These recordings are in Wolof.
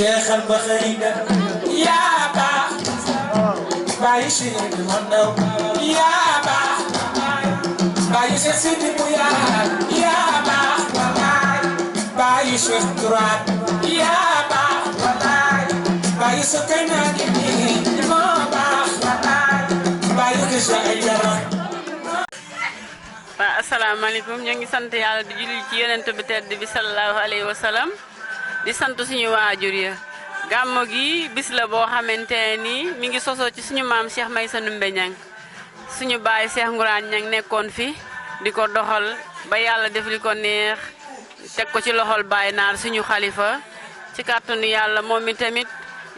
Cheikh Al Bakhaïda yaa baax bàyyi Cheikh Mandaw yaa baax bàyyi Cheikh Sidi Bouya yaa baax bàyyi Cheikh Tourate yaa baax bàyyi Sokayna Gidi moo baax bàyyi Kheucha Aïdara. Waaw asalaamaaleykum ñu ngi sant yàlla di julli ci yonent bi tedd bi sallallahu alayhi wa sallam di sant suñu waajur ya gàmmo gi bis la boo xamante ni mi ngi sosoo ci suñu maam Cheikh Maysa Numbe Ñang suñu baay Cheikh Ngourane Ñang nekkoon fi di ko doxal ba yàlla def li ko neex teg ko ci loxol Baay Naar suñu xalifa ci kàttanu yàlla moom mi tamit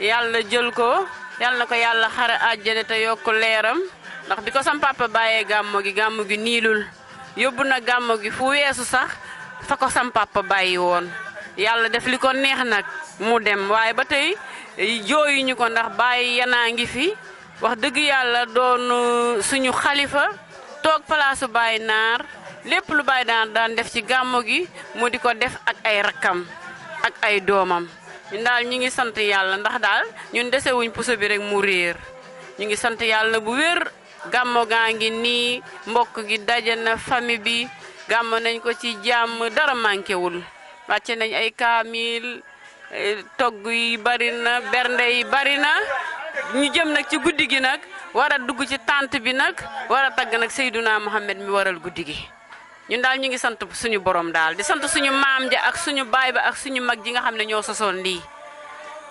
yàlla jël ko yàlla na ko yàlla xare àjjana te yokk leeram ndax bi ko sam papa bàyyee gàmmo gi niilul yóbbu na gàmmo gi fu weesu sax fa ko sam papa bàyyi woon yàlla def li ko neex nag mu dem waaye ba tey jooyuñu ko ndax bàyyi yanaa ngi fi wax dëgg yàlla doon suñu xalifa toog palaasu Baay Naar lépp lu Baay Naar daan def ci gàmmo gi mu di ko def ak ay rakkam ak ay doomam ñun daal ñu ngi sant yàlla ndax daal ñun desewuñ puso bi rek mu réer ñu ngi sant yàlla bu wér gàmmo gaa ngi nii mbokk gi daje na famille bi gàmmo nañ ko ci jàmm dara manqué wul wàcce nañ ay kaamil togg yi bari na bernde yi bari na ñu jëm nag ci guddi gi nag war a dugg ci tànt bi nag war a tagg nag Seyduna Muhammad mi waral guddi gi ñun daal ñu ngi sant suñu borom daal di sant suñu maam ja ak suñu baay ba ak suñu mag ji nga xam ne ñoo sosoon lii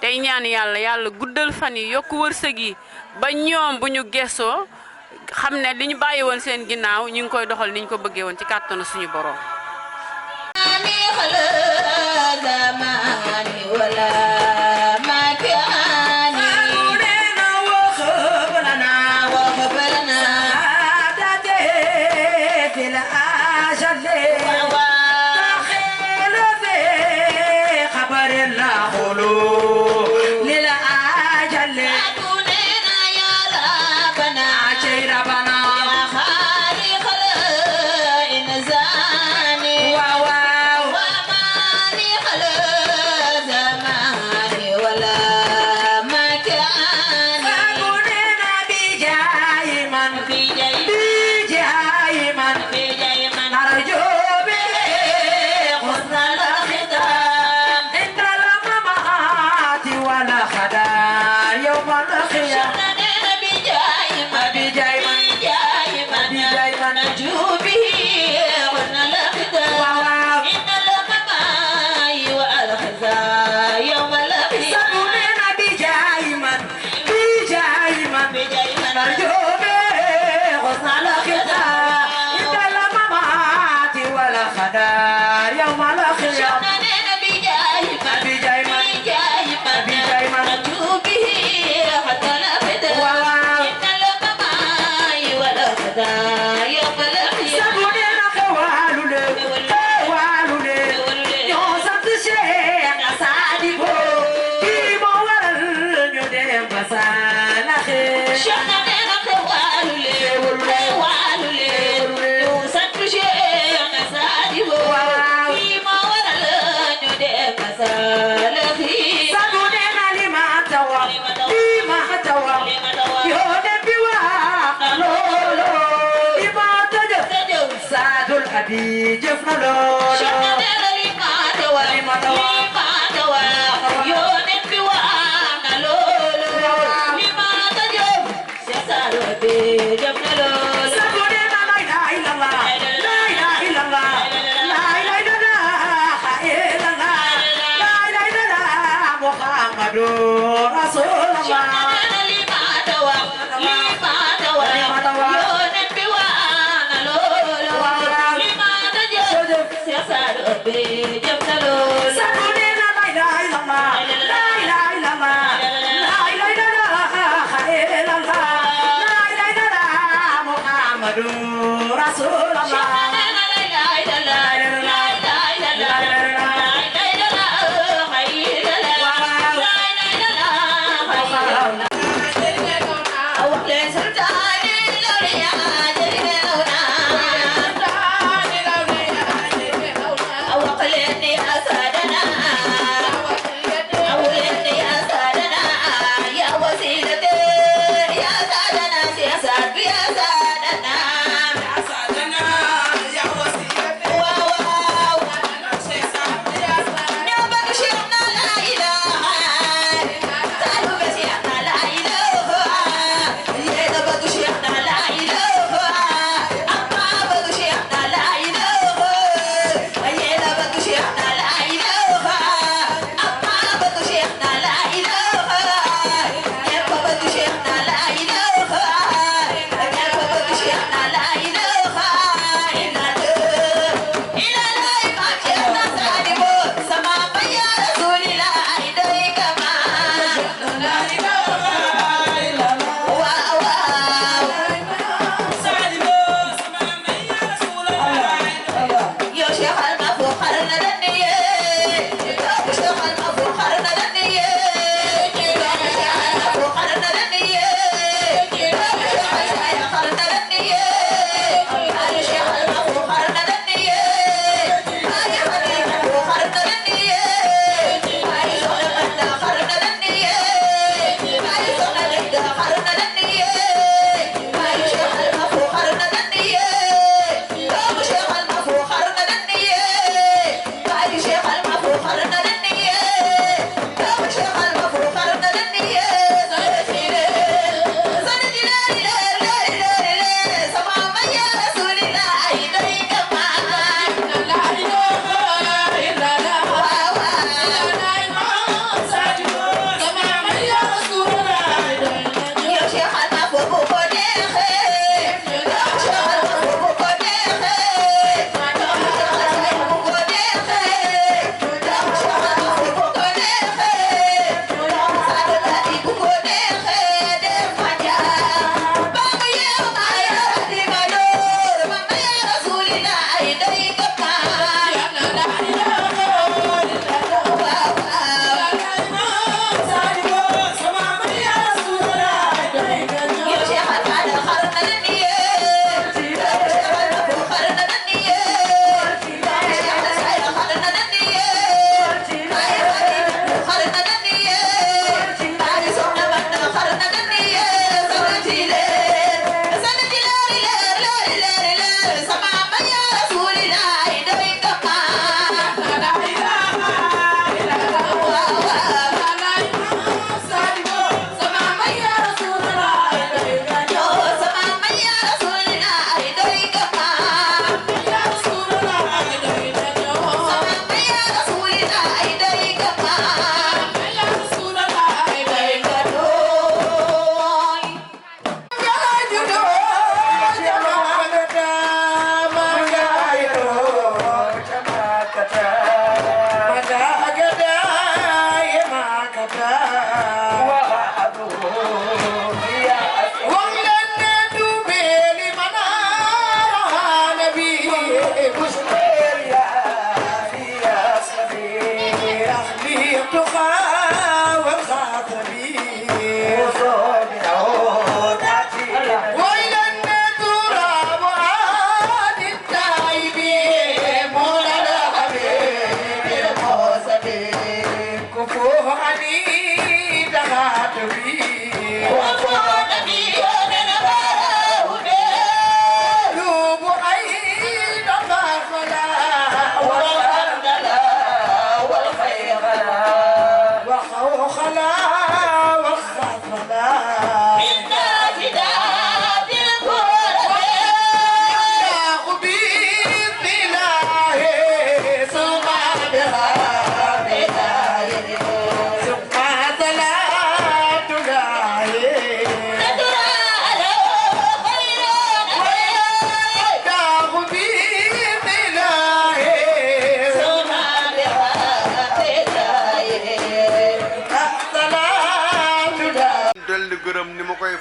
tey ñaan yàlla guddal fan yi yokku wërsëg yi ba ñoom bu ñu gessoo xam ne li ñu bàyyi woon seen ginnaaw ñu ngi koy doxal ni ñu ko bëggee woon ci kàttanu suñu borom. I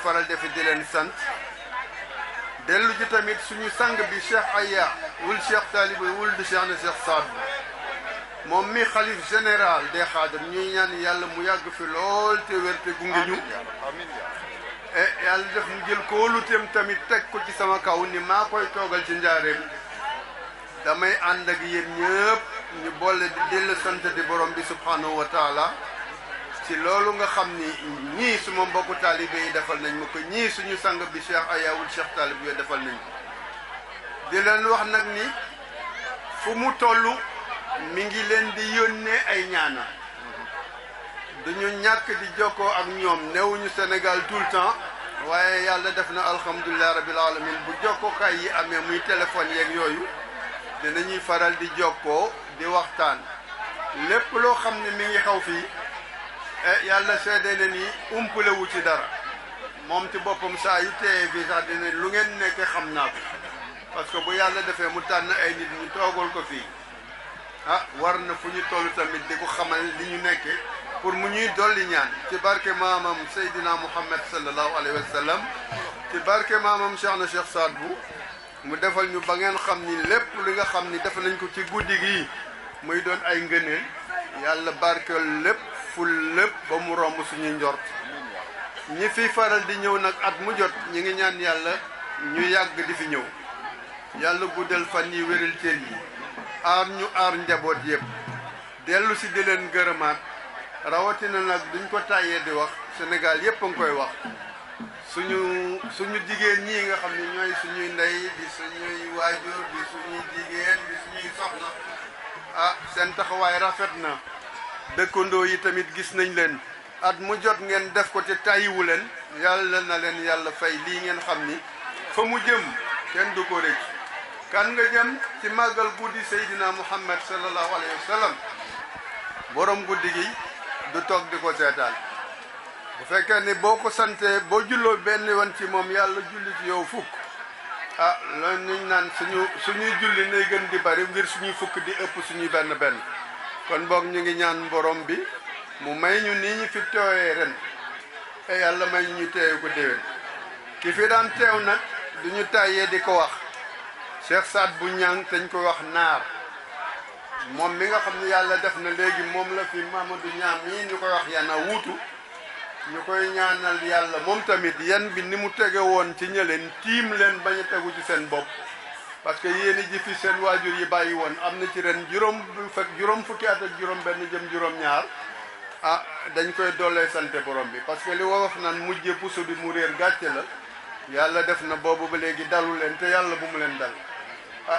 faral defi di leen sant dellu ji tamit suñu sang bi Cheikh Aya wul Cheikh Talibé wul di Cheikh na Cheikh Saad moom mi xalif général des xaadir ñuy ñaan yàlla mu yàgg fi lool te wér te gunge ñu yàlla def mu jël kóoluteem tamit teg ko ci sama kaw ni maa koy toogal ci njaareem damay ànd ak yéen ñëpp ñu boole di dellu sant di borom bi subhanahu wa taala ci loolu nga xam ni ñii suma mbokku taalibe yi defal nañ ma ko ñii suñu sang bi Cheikh Ayawul Cheikh Talibé yi defal nañ ko di leen wax nag ni fu mu toll mi ngi leen di yónnee ay ñaana duñu ñàkk di jokkoo ak ñoom newuñu Sénégal tout le temps waaye yàlla def na alhamdulilah rabil alamin bu jokkookaay yi amee muy téléphone yeeg yooyu dinañuy faral di jokkoo di waxtaan lépp loo xam ne mi ngi xaw fii yàlla seede na ni umpale wu ci dara moom ci boppam saa yu téye fii sax dina lu ngeen nekkee xam naa ko parce que bu yàlla defee mu tànn ay nit ñu toogal ko fii war na fu ñu toll tamit di ko xamal li ñu nekkee pour mu ñuy dolli ñaan ci barke maamam Seydina Muhammad sallallahu alayhi wa sallam ci barke maamam Cheikh na Cheikh Saad Bou mu defal ñu ba ngeen xam ni lépp li nga xam ni def nañ ko ci guddi gi muy doon ay ngëneel yàlla barkeel lépp ful lépp ba mu romb suñuy njort ñi fi faral di ñëw nag at mu jot ñi ngi ñaan yàlla ñu yàgg di fi ñëw yàlla guddal fan yi wéral cër yi aar ñu aar njaboot yëpp dellu si di leen gërëmaat rawatina nag duñ ko tàyyee di wax Sénégal yëpp a ngi koy wax suñu jigéen ñii nga xam ne ñooy suñuy ndey di suñuy waajur di suñuy jigéen di suñuy soxna seen taxawaay rafet na dëkkandoo yi tamit gis nañ leen at mu jot ngeen def ko te tàyyiwu leen yàlla na leen yàlla fay lii ngeen xam ni fa mu jëm kenn du ko rëcc kan nga jëm ci màggal guddi Seydina Muhammad sallallahu alayhi wa sallam borom guddi gi du toog di ko seetaan bu fekkee ni boo ko santee boo julloo benn yoon ci moom yàlla julli ci yow fukk loolu ñu naan suñuy julli nay gën di bari ngir suñuy fukk di ëpp suñuy benn kon boog ñu ngi ñaan borom bi mu may ñu nii ñu fi teewee ren te yàlla may ñu teew ko déwén ki fi daan teew nag duñu tàyyee di ko wax Cheikh Saad Bou Niang te ñu ko wax naar moom mi nga xam ne yàlla def na léegi moom la fi Mamadou Niang mii ñu koy wax yana wuutu ñu koy ñaanal yàlla moom tamit yan bi ni mu tege woon ci ñëleen tiim leen bañ a tegu ci seen bopp parce que yéeni ji fi seen waajur yi bàyyi woon am na ci ren juróom fukki at ak juróom benn jëm juróom ñaar dañ koy doolee sante borom bi parce que li wolof naan mujje puso bi mu réer gàcce la yàlla def na boobu ba léegi dalu leen te yàlla bu mu leen dal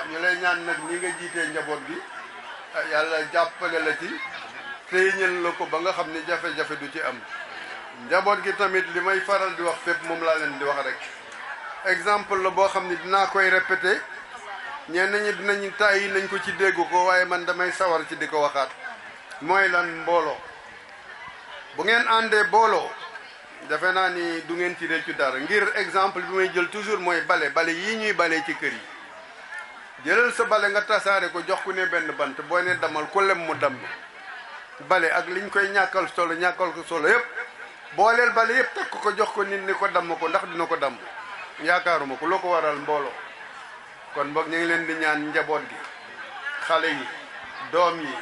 ñu lay ñaan nag ñi nga jiitee njaboot gi yàlla jàppale la ci téeñal la ko ba nga xam ne jafe-jafe du ci am njaboot gi tamit li may faral di wax fépp moom laa leen di wax rek exemple la boo xam ne dinaa koy répété ñenn ñi dinañu tàyyi nañ ko ci dégg ko waaye man damay sawar ci di ko waxaat mooy lan mbooloo bu ngeen àndee booloo defe naa ni du ngeen ci réccu dara ngir exemple bi may jël toujours mooy bale yii ñuy bale ci kër yi jëlal sa bale nga tasaare ko jox ku ne benn bant boo ne damal ku lem mu damm bale ak liñ koy ñàkkal ko solo yëpp booleel bale yëpp takk ko jox ko nit ni ko damm ko ndax dina ko damm yaakaaruma ko loo ko waral mbooloo kon boog ñu ngi leen di ñaan njaboot gi xale yi doom yi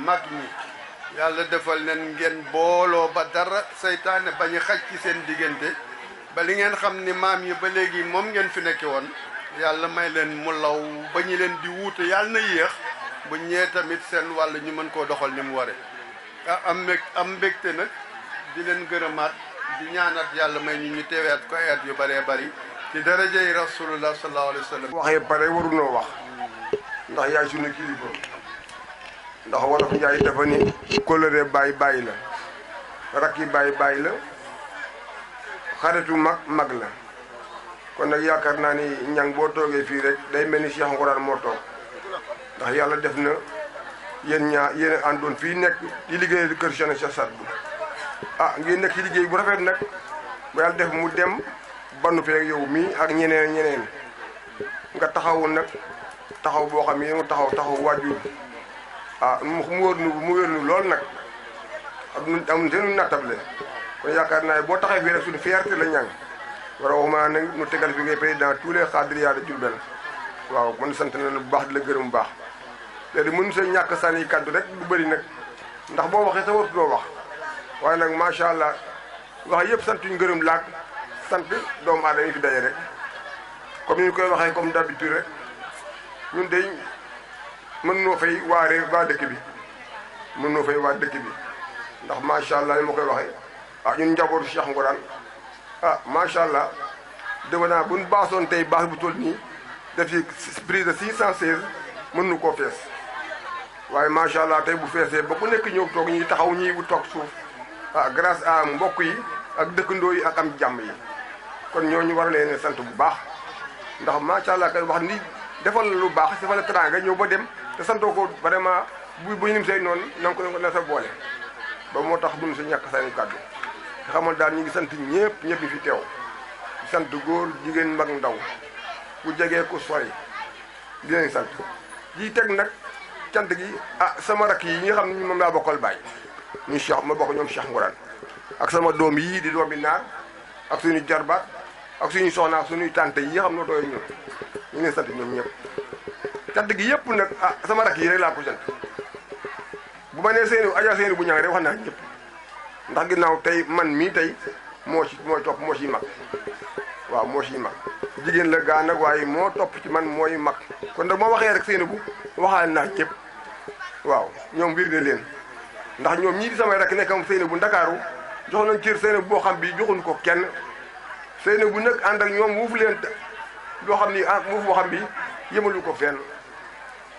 mag ñi yàlla defal leen ngeen booloo ba dara seytaane bañ a xaj ci seen diggante ba li ngeen xam ni maam yi ba léegi moom ngeen fi nekke woon yàlla may leen mu law ba ñu leen di wuute yàlla na yéex bu ñëwee tamit seen wàll ñu mën koo doxal ni mu ware am mbégte nag di leen gërëmaat di ñaanat yàlla may ñu teeweat ko ayat yu bëree bëri ci darajey rasulullah sallallahu alayhi wa sallam. waxee pare warunoo wax ndax yaay sunu kilifa ndax wolof njaay dafa ni kóllëre bàyyi la rakki bàyyi la xaritu mag la kon nag yaakaar naa ni ñang boo toogee fii rek day mel ni Cheikh Ngourane moo toog ndax yàlla def na yéen a àndoon fii nekk di liggéey kër Cheikh Sadbou ngeen nekk ci liggéey bu rafet nag ba yàlla def mu dem bannu feek yow mii ak ñeneen nga taxawu nag taxaw boo xam ne nga taxaw waajur mu wér nu lool nag ak am seenu nattable kon yaakaar naa boo taxee fii rek suñu fierté la ñang war a waxuma nag nu tegal fi ngay président tous les xaadiriya de Diourbel waaw man sant na bu baax di la gërëm bu baax léegi mënu sa ñàkk sànni kàddu rek lu bëri nag ndax boo waxee sa wartuloo wax waaye nag macha allah wax yëpp sant ñu gërëm laag sant doomu aadama yi fi daje rek comme ni ñu koy waxee comme d'habitude rek ñun day mën noo fay waa dëkk bi mën noo fay waa dëkk bi ndax macha allah ni ma koy waxee ñun njabootu Cheikh Ngourane macha allah defe naa bu ñu baasoon tey baas bu toll nii def ci prix de 616 mën nu koo fees waaye macha allah tey bu feesee ba ku nekk ñëw toog ñi taxaw ñi toog suuf grâce à mbokk yi ak dëkkandoo yi ak am jàmm yi kon ñooñu war leen sant bu baax ndax macha allah kay wax ni defal lu baax defal la teraanga ñëw ba dem te santoo ko vraiment bu nim say noonu na nga ko na sa boole ba moo tax mënu sa ñàkk seen kàddu te xamal daal ñu ngi sant ñëpp ñi fi teew di sant góor jigéen mag ndaw ku jegee ku sori di leen sant ji teg nag cant gi sama rakk yi nga xam ne moom laa bokkal baay ñu Cheikh ma bokk ñoom Cheikh Ngourane ak sama doom yii di doomi naar ak suñu jarbaat ak suñu soxna ak suñuy tante yi xam ne dooy ñun ñu leen sant ñoom ñëpp cant gi yëpp nag sama rakk yi rek laa ko sant bu ma nee seeni aja seeni bu ñang rek wax naa ñëpp ndax ginnaaw tey man mii tey moo topp moo ciy mag waaw moo ciy mag jigéen la gaa nag waaye moo topp ci man mooy mag kon nag moo waxee rek seeni bu waxaale naa ñëpp waaw ñoom wir ne leen ndax ñoom ñii di samay rek nekkam seeni bu ndakaaru jox nañ cër seeni boo xam bi joxuñ ko kenn seeni bu nag ànd ak ñoom wuufu leen loo xam ni wuufu boo xam bi yëmalu ko fenn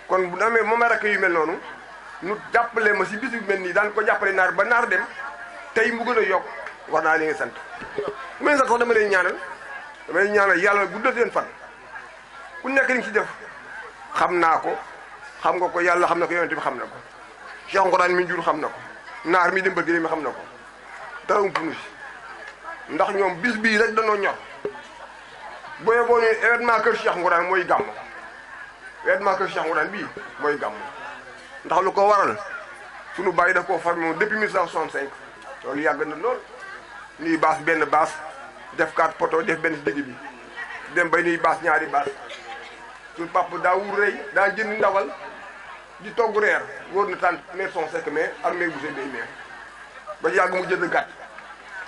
kon bu amee moom rek yu mel noonu nu jàppale ma si bis yu mel nii daan ko jàppale naar ba naar dem tey mu gën a yokk war naa leen sant bu ma leen sant sax dama leen ñaanal yàlla guddal seen fan ku nekk li nga ci def xam naa ko xam nga ko yàlla xam na ko yonent bi xam na ko Cheikh Ngourane mi jur xam na ko naar mi dem bëgg mi xam na ko dara umpunu si ndax ñoom bis bii rek danoo ñor booyee boo ne événement kër Cheikh Ngourane mooy gàmm événement kër Cheikh Ngourane bii mooy gàmm ndax lu ko waral sunu bàyyi daf koo formé moom depuis 1965 loolu yàgg na lool nuy baas benn baas def 4 poto def benn si digg bi dem bay nuy baas ñaari baas suñu papa daa wur rëy daa jënd ndawal di togg reer wóor na tànn meer son sec mais ak meer bu seen bay meer ba yàgg mu jënd gàtt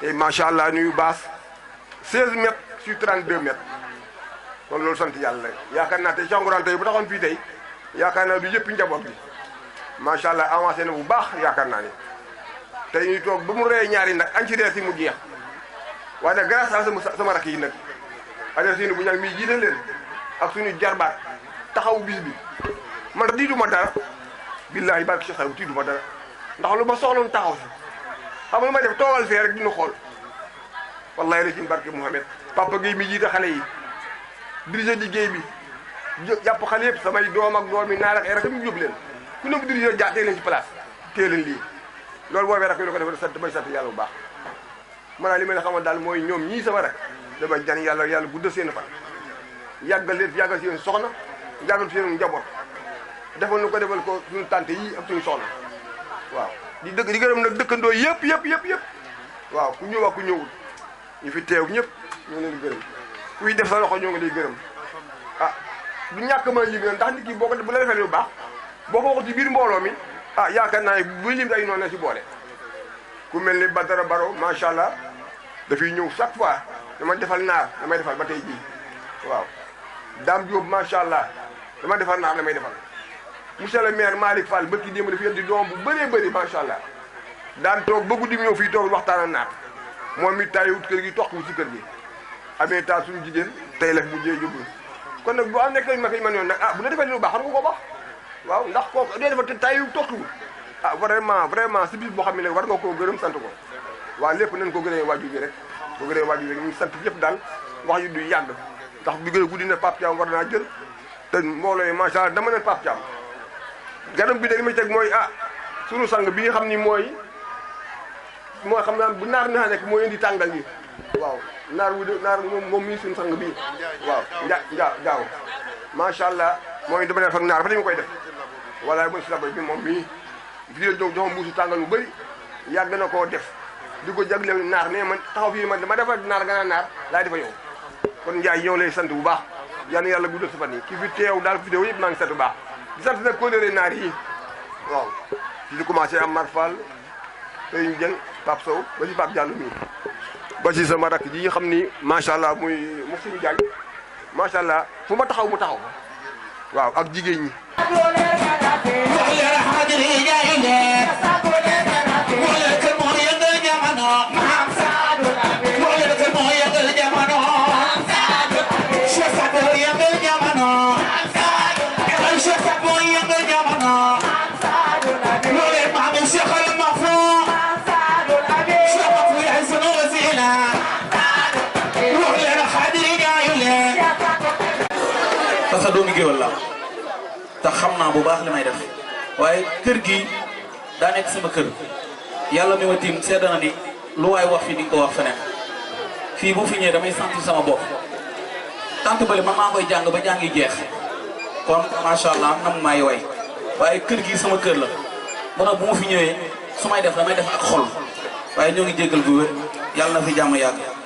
te macha allah nuyu baas 16 mètres sur 32 mètres kon loolu sant yàlla yaakaar naa tey Cheikh Ngourane tey bu taxoon fii tey yaakaar naa du yëpp njaboot bi macha allah avancé na bu baax yaakaar naa ni tey ñuy toog ba mu rey ñaari nag añ ci reer si mu jeex waaye nag grâce à sama rakk yi nag aja sini bu ñag mi jiite leen ak suñu jarbaat taxaw bis bi man tiituma dara billaahi barke Cheikh Saliou tiituma dara ndax lu ma soxloon taxaw si xam nga lu may def toogal fee rek dina xool wallahi la ci barke Mouhamed papa Guèye mi jiite xale yi dirigé liggéey bi jàpp xale yëpp samay doom ak doom yi naar ak ay rakam ñu yóbbu leen ku nekk dirigé tee leen ci place tee leen lii loolu boobee rak yi la ko def sant may sant yàlla bu baax maanaam li ma la xamal daal mooy ñoom ñii sama rak dama jan yàlla guddal seen fan yàggal leen fi yàggal seen soxna yàggal seen njaboot defal nu ko defal ko suñu tante yi ak suñu soxna waaw di gërëm nag dëkkandoo yëpp waaw ku ñëw ak ku ñëwul ñu fi teew ñëpp ñoo leen di gërëm kuy def sa loxo ñoo ngi lay gërëm ah du ñàkk mën a lim ndax nit ki boo ko bu la defee lu baax boo ko waxul ci biir mbooloo mi ah yaakaar naa ne buy lim ay noonu la si boole ku mel ni Badara Baro macha allah dafay ñëw chaque fois dama defal naar damay defal ba tey jii waaw Dame Diop macha allah dama defal naar damay defal monsieur le maire Malick Fall bëkki démb dafa di doom bu bëri macha allah daan toog ba guddi ñëw fii toog waxtaan ak naar moom it taay wut kër gi toog ci kër gi amee taa suñu jigéen tey la bu jee jógul kon nag bu am nekk ma koy man yoon nag ah bu la defee lu baax xam nga ko baax waaw ndax kooku dee dafa taay toogtuwul ah vraiment si bis boo xam ne nag war nga koo gërëm sant ko waaw lépp nañ ko gëree waajur gi rek ko gëree waajur gi ñu sant yëpp daal wax yu du yàgg ndax bi gën a guddi na Pape Thiam war naa jël te mbooloo yi macha allah dama ne Pape Thiam ganam bi de li may teg mooy ah sunu sang bi nga xam ni mooy xam naa bu naar naa nekk mooy indi tàngal yi waaw naar moom mii suñu sang bii waaw jaaw macha allah mooy dama def ak naar ba dañu koy def wala mooy si labay bi moom mii fi la joxoon mbuusu tàngal bu bëri yàgg na koo def di ko jagleel naar ne man taxaw fii man dama defal naar nga naan naar laay defa yow kon Ndiaye ñoo lay sant bu baax yal na yàlla guddal sa fan yi ki fi teew daal fi teew yëpp maa ngi sant bu baax di sant nag kóllëre naar yi waaw di commencé am Mar Fall tey Dieng Pape Sow ba si Pape Diallo mii ba si sama rakk ji nga xam ni macha allah muy Moussine Diagne macha allah fu ma taxaw mu taxaw waaw ak jigéen ñi. parce que doomu géwél la te xam naa bu baax li may def waaye kër gi daa nekk sama kër yàlla mi ma tiim sedd na ni lu waay wax fi di nga ko wax feneen fii bu fi ñëwee damay sentir sama bopp tant bële man maa koy jàng ba jàngi jeex kon macha allah nam maay way waaye kër gi sama kër la moo tax bu ma fi ñëwee su may def damay def ak xol waaye ñoo ngi jéggal bu wér yàlla na fi jàmm yàgg.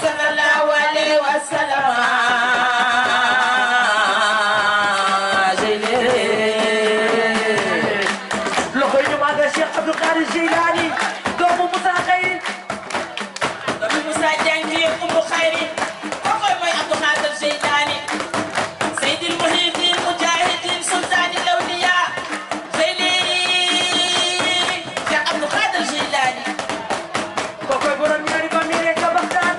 صلى الله عليه وسلم لخير ماذا الشيخ عبد القادر الجيلاني دوم موسى خير دوم موسى جنجي ام خيري اخوي مي عبد القادر الجيلاني سيد المحيطين مجاهدين سلطان الاولياء زيني الشيخ عبد القادر الجيلاني كوكوي برون ميري باميري كبختان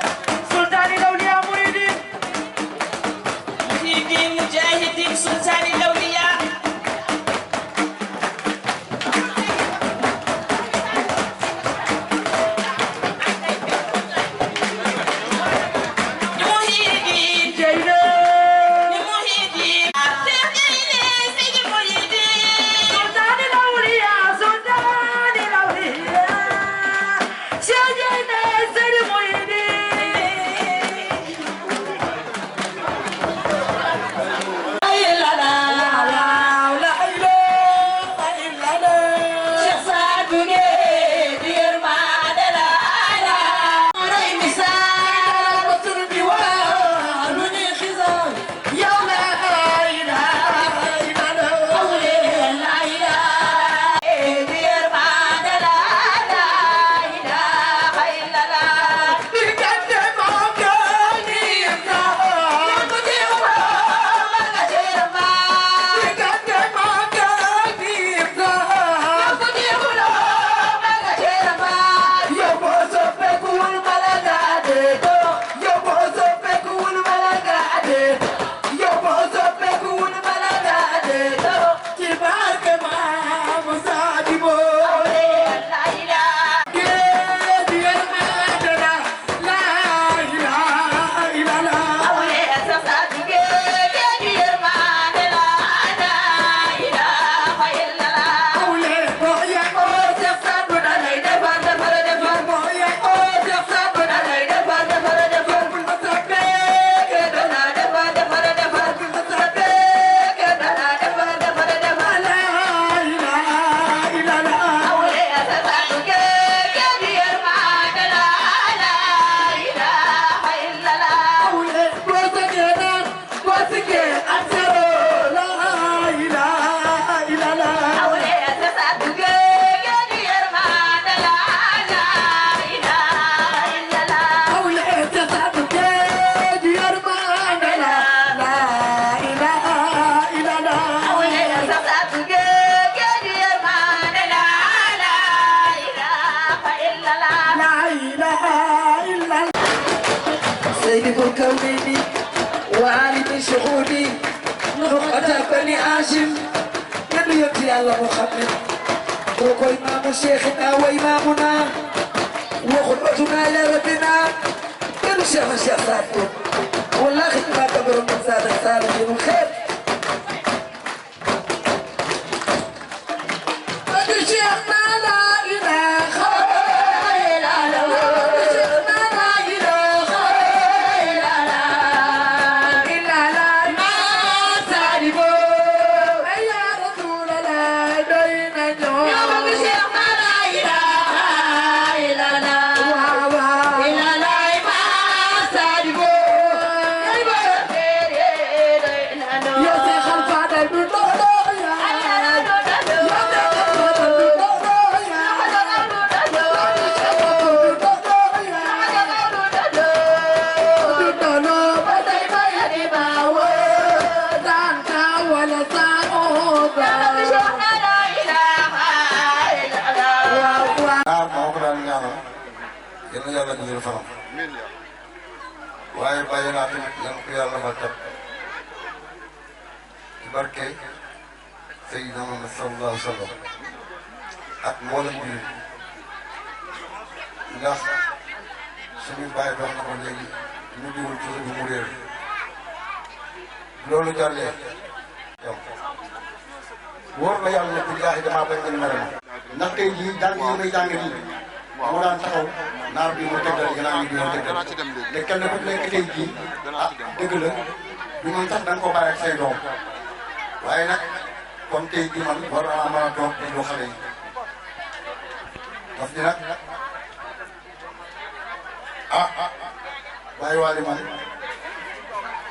هاشم يدي يلا محمد وكو إمام شيخنا وإمامنا وخطبتنا إلى ربنا كانوا شيخنا الشيخ سعد والله ما كبر من سادة السالمين والخير شيخنا لا إله إلا الله شيخنا لا إله إلا الله إلا الله ما تعرفوا يا رسول الله بين النور يا رب شيخنا لا إله إلا الله إلا الله ما تعرفوا يا شيخ الفاضل بالله yàlla ñu fanam waaye bàyyi naa tamit yàlla ko yàlla defal kat ci barke Seydina Muhammad sallallahu alayhi wa sallam ak mboolem bi ndax suñu bàyyi dox na ko léegi ñu jiwul ci bu mu réer loolu jàllee yow wóor na yàlla ne billaahi damaa bañ ngeen mere ma ndax tey jii jàng yi may jàng nii moo daan taxaw naar bi mu tegal yeneen yi mu tegal te kenn ku nekk tey jii ah dëgg la bi man sax da nga ko bàyyi ak say doom waaye nag comme tey jii man war naa mën a toog déglu xale yi parce que nag bàyyi waale man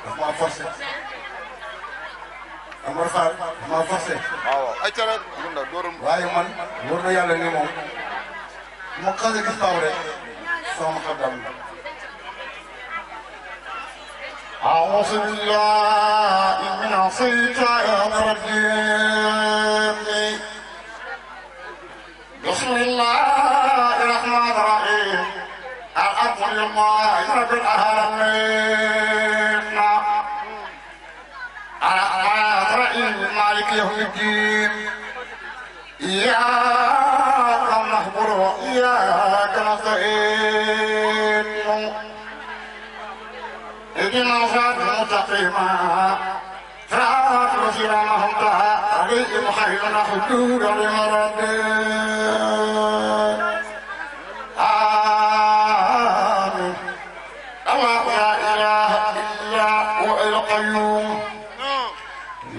daf maa forcé Amar Fall daf maa forcé waaye man wóor na yàlla ne moom ma xasee gis taw rek sama xaddam أعوذ بالله من الشيطان الرجيم بسم الله الرحمن الرحيم الحمد لله رب العالمين الرحيم مالك يوم الدين إياك نعبد وإياك نستعين اهدنا الصراط المستقيم صراط الذين أنعمت عليهم غير المغضوب عليهم ولا الضالين آمين الله لا إله إلا هو القيوم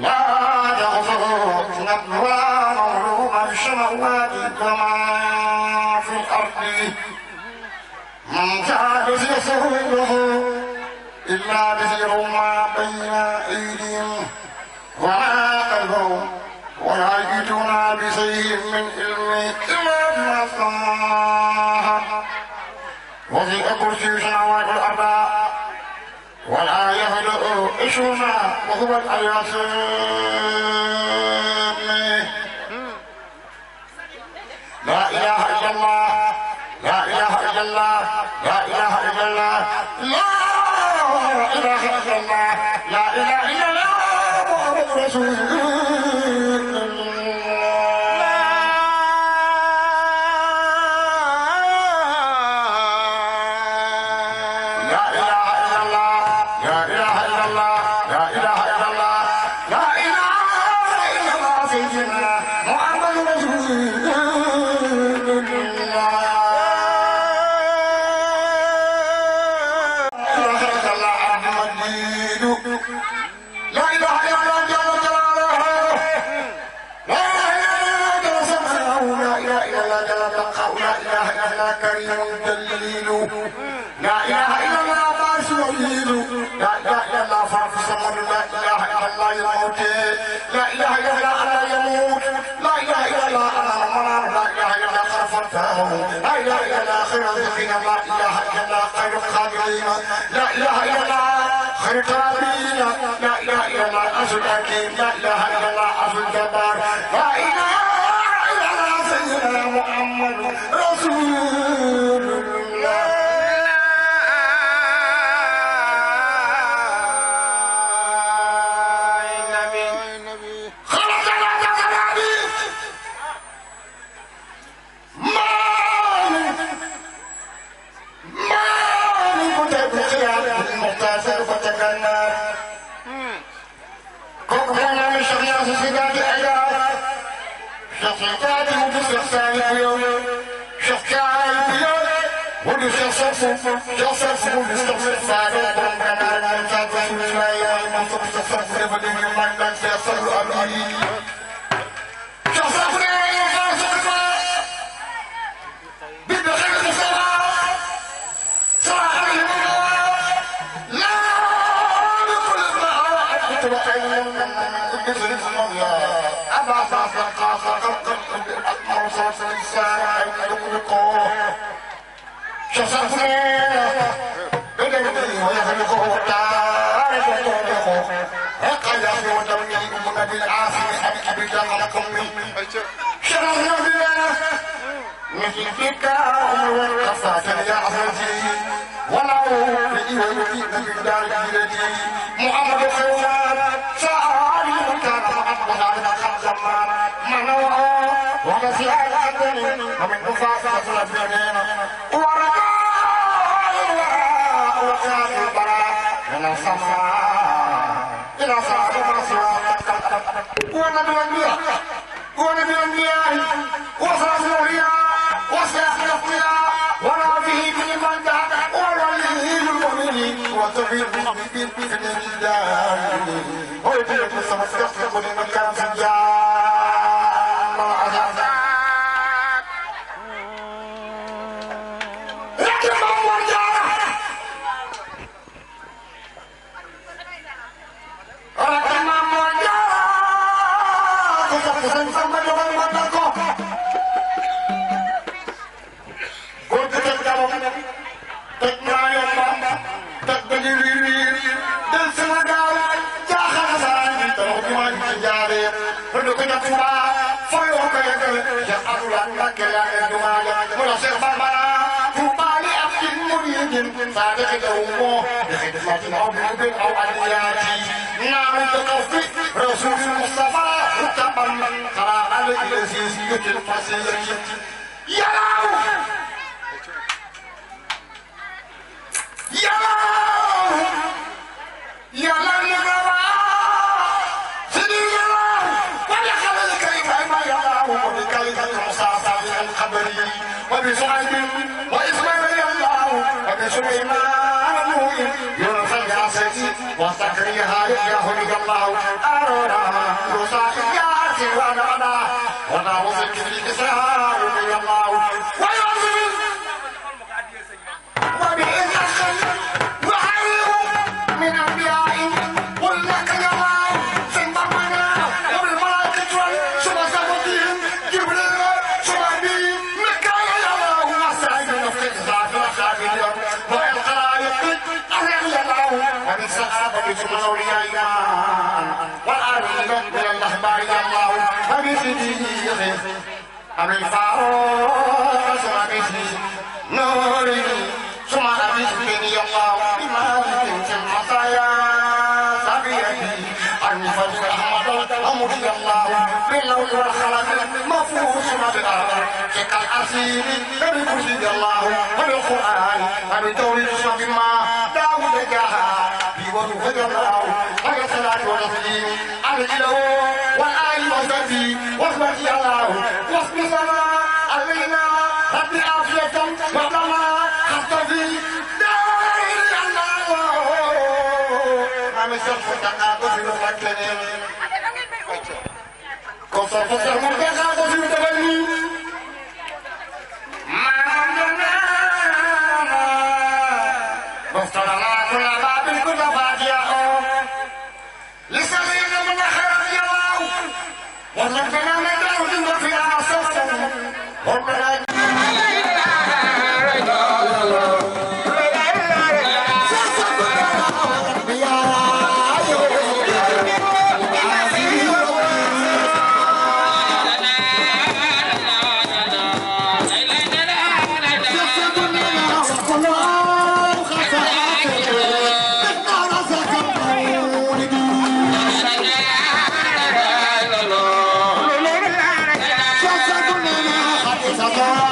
لا تأخذه سنة ولا نوم في السماوات وما في الأرض من كان يسويه إلا بذكر ما بين أيديهم وما خلفهم ولا يجدون بشيء من علمه إلا بما شاء وفي كرسي السماوات والأرض ولا يهدأ عشرها وهو العلي العظيم لا إله إلا الله لا إله إلا الله لا إله إلا الله لا إله إلا الله لا إله إلا الله محمد رسول كريم جليل لا إله إلا الله بارس وعيد لا إله إلا الله فرق الصمد لا إله إلا الله يموت لا إله إلا الله أنا يموت لا إله إلا الله أنا المنار لا إله إلا الله خرفته لا إله إلا الله خير الذكين لا إله إلا الله خير الخابرين لا إله إلا الله خير التابعين لا إله إلا الله أصل الحكيم لا إله إلا الله أصل الجبار لا إله إلا الله سيدنا محمد رسول شفتاتي وبصير سالك يوم شفتاتي اليوم ودي شخص وبيستغفر فارق ومكان المنتج شوية المنطق تصفر بدي من المنتج سيصل أبي شخص محمد الخيار سعد ونسي ومن مفاصلة الدين ورقاء وكان البراء من السماء إلى صاحب الرسول ونبي الأنبياء وصلاة الأولياء وسلاح الأقوياء ونبيه من دعا ووليه المؤمنين وتبيه في الجدال ويبيه السماء لمن كان في الجار صادق دومه بخدمة أو بحب أو أدياتي نعم بقصد رسول المصطفى رتبا قرار الإلزيزية الفصيح يلاو نبوا سيدي يلاو ولخل الكيف ما يلاو وبكيف المصاصة الخبري وبسعيد وإسماعيل سليمان يونس الياسين وزكريا يهدي الله أرونا موسى ياسين ونعنا ونعوذ به إسرائيل رضي الله ويعظم وبإذن وحيه من أنبياء قل لك يا الله سنبرنا وبالملائكة والسبسبتين جبريل سبحانه مكايا يا الله وسعيد نفسك ذات ومن صحابة أوليائنا والآمين من الأخبار الله ومن صديقه ومن فاروق سمعته نوري ثم أبي سبحانه الله بمالك في المطايا صبيعتي عن فضل أحمد أمري الله باللوح والخلق مفروس بالأرض كالأسير بكرسي الله وبالقرآن وبالتوريد وبما داود جاها وهدى الله وصلاة ونسليم على الإله والآل وصحبه واصبر يا الله واصبر لنا علينا رب عافية وقنا حتى دار الله عم الشرف تقاطع في المكان كفر فصل من تقاطع في المتبني مفترنا كل باب كل فاتحة لسبيل من خير الله وارزقنا من دعوة وفيها صفا ربنا Saka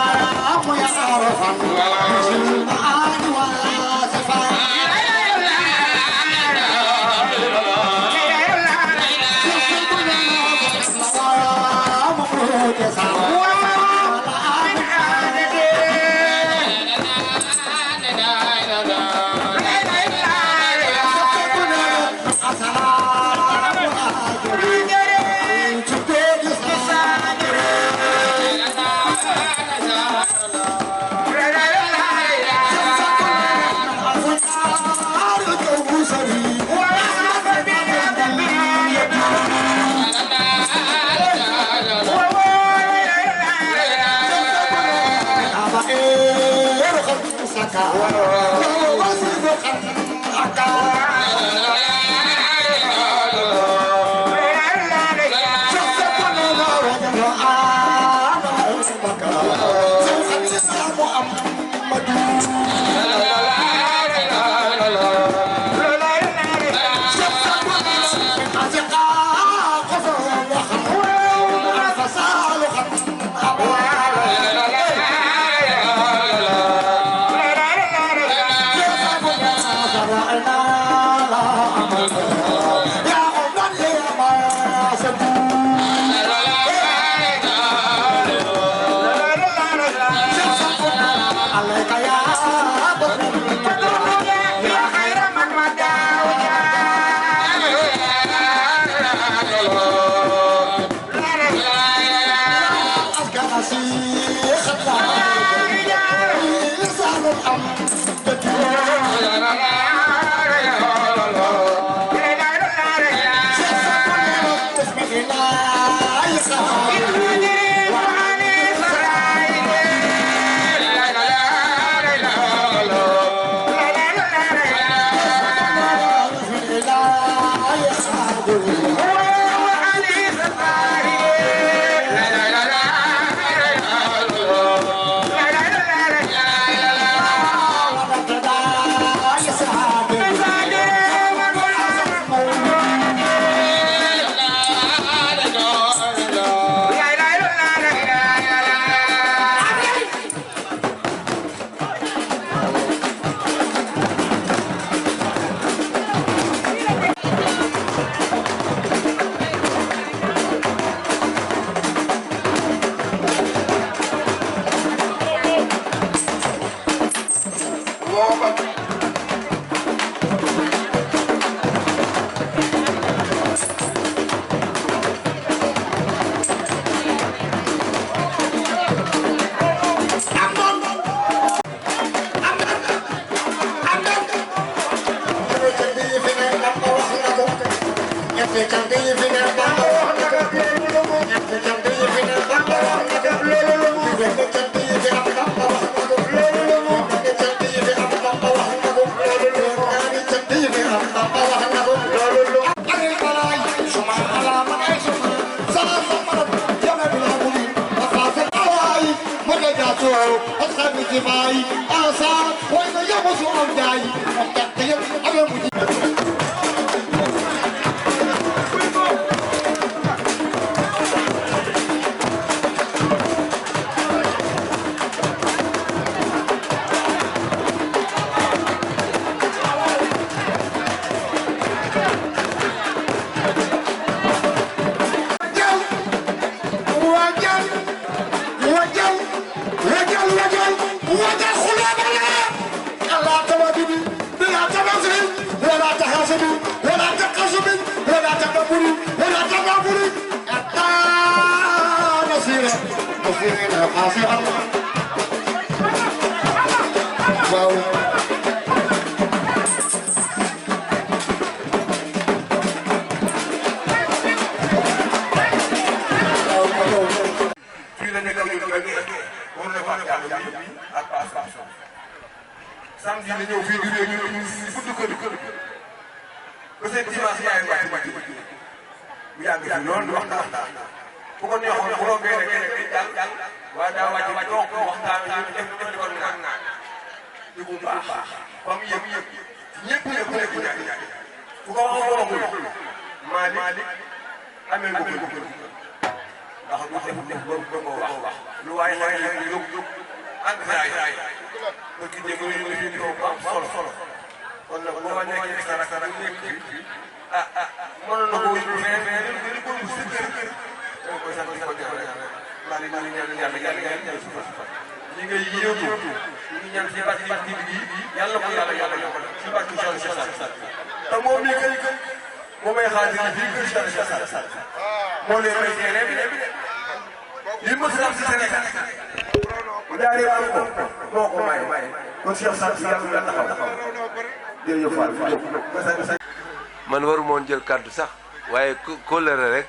man waru moon jël kàddu sax waaye kóllëre rek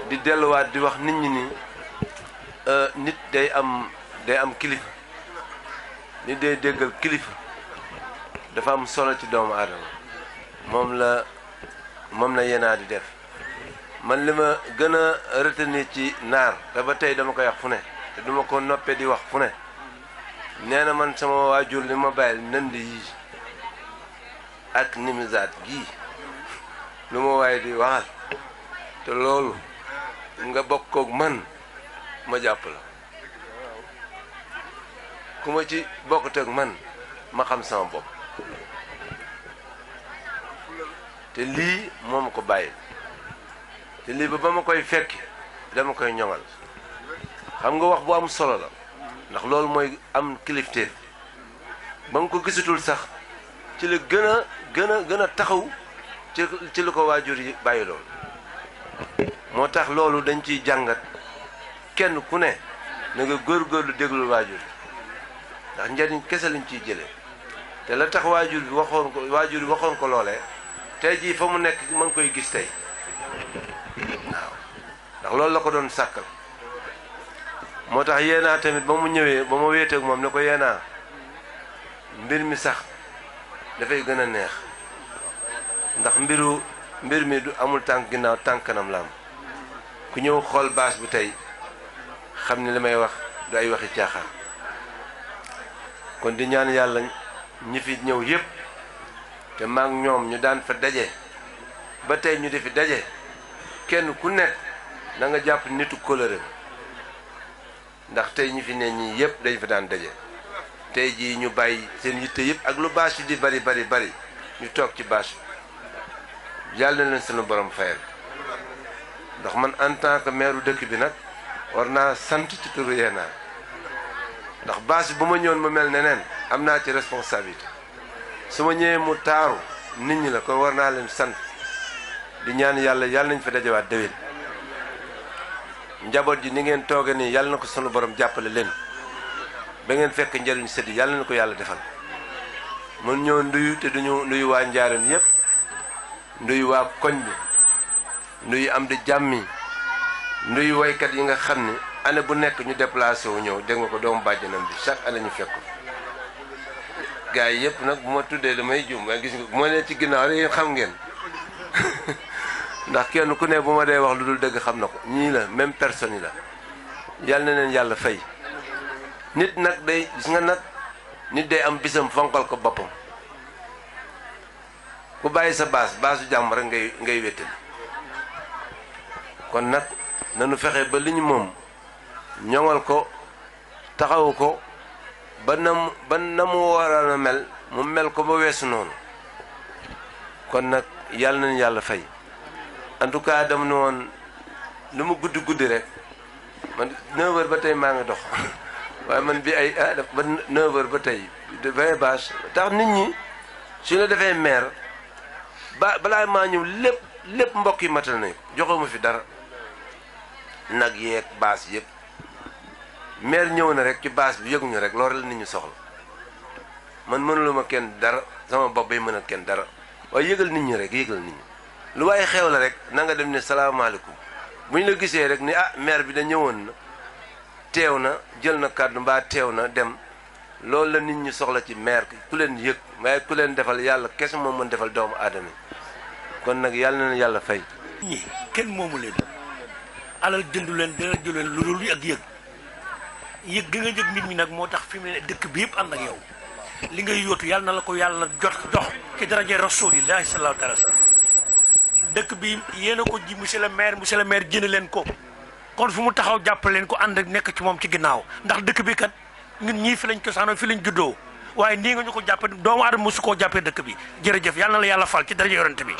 di delluwaat di wax nit ñi ni nit day am kilifa ni dee déggal kilifa dafa am solo ci doomu aadama moom la yenaa di def man li ma gën a retenir ci naar te ba tey dama koy wax fu ne te duma ko noppee di wax fu ne nee na man sama waajur li ma bàyyil nënd yi ak nimisaat gii lu ma waaye di waxal te loolu nga bokkook man ma jàpp la ku ma ci bokkuteeg man ma xam sama bopp te lii moo ma ko bàyyil te lii ba ma koy fekki dama koy ñoŋal xam nga wax bu am solo la ndax loolu mooy am kilifteef ba nga ko gisatul sax ci la gën a taxaw ci lu ko waajur yi bàyyi loolu moo tax loolu dañ ciy jàngat kenn ku ne na nga góorgóorlu déglul waajur ndax njariñ kese lañ ciy jëlee te la tax waajur bi waxoon ko loolee tey jii fa mu nekk ma ngi koy gis tey waaw ndax loolu la ko doon sàkkal moo tax yéenaa tamit ba mu ñëwee ba ma wéeteeg moom ne ko yéenaa mbir mi sax dafay gën a neex ndax mbir mi du amul tànk ginnaaw tànk kanam la am ku ñëw xool baas bu tey xam ni li may wax du ay waxi caaxaan kon di ñaan yàlla ñi fi ñëw yépp te maag ñoom ñu daan fa daje ba tey ñu di fi daje kenn ku nekk da nga jàpp nitu kóllëre ndax tey ñi fi ne ñii yépp dañ fa daan daje tey jii ñu bàyyi seen yitte yépp ak lu bâche yi di bari ñu toog ci bâche bi yàlla na leen sunu borom fayal ndax man en tant que maire dëkk bi nag war naa sant ci turu yéenaa ndax bâche bi bu ma ñëwoon ma mel neneen am naa ci responsabilité su ma ñëwee mu taaru nit ñi la kon war naa leen sant di ñaan yàlla nañ fa dajewaat déwén njaboot ji ni ngeen tooge nii yàlla na ko sunu borom jàppale leen ba ngeen fekk njëriñ sëdd yàlla na ko yàlla defal mun ñoo nduyu te duñu nduyu waa Njaaréem yépp nduyu waa koñ bi nduyu am di jàmmi nduyu waykat yi nga xam ni année bu nekk ñu déplacé wu ñëw dégg nga ko doomu bàjjanam bi chaque année ñu fekk ko gars yi yëpp nag bu ma tuddee damay jum waaye gis nga bu ma nee ci ginnaaw rek yéen xam ngeen ndax kenn ku ne bu ma dee wax lu dul dëgg xam na ko ñii la même personne yi la yàlla na leen yàlla fay nit nag day gis nga nag nit day am bisam fonkal ko boppam ku bàyyi sa baasu jàmm rek ngay wéttali kon nag nanu fexe ba li ñu moom ñoŋal ko taxawu ko ba na mu waroon a mel mu mel ko ba weesu noonu kon nag yàlla nañu yàlla fay en tout cas dama ne woon lu mu guddi rek man 9h ba tey maa ngi dox waaye man bi ay ba 9h ba tey 20 bâche tax nit ñi su la defee maire balaa maa ñëw lépp mbokk yi matal nañu joxuma fi dara nag yeeg baas yëpp maire ñëw na rek ci baas bi yëguñu rek loolu la nit ñu soxla man mënuluma kenn dara sama bopp bay mën a kenn dara waaye yëgal nit ñi rek yëgal nit ñi lu waaye xew la rek na nga dem ne salaamaaleykum bu ñu la gisee rek ni maire bi da ñëwoon na teew na jël na kàddu mbaa teew na dem loolu la nit ñi soxla ci maire ku leen yëg waaye ku leen defal yàlla kese moom mën defal doomu aadama kon nag yàlla na yàlla fay. ñi kenn moomu leen alal jëndu leen dara jël leen lu dul ak yëg gi nga yëg nit ñi nag moo tax fi mu ne dëkk bi yëpp ànd ak yow li ngay yóotu yàlla na la ko yàlla jox ci daraje rasulillahi sallallahu alayhi wa sallam dëkk bi yéen a ko ji monsieur le maire jënd leen ko kon fu mu taxaw jàppale leen ko ànd ak nekk ci moom ci ginnaaw ndax dëkk bi kat ñun ñii fi lañ cosaanoo fi lañ juddoo waaye nii nga ñu ko jàppe doomu aadama mosu koo jàppee dëkk bi jërëjëf yàlla na la yàlla fal ci daraje yorante bi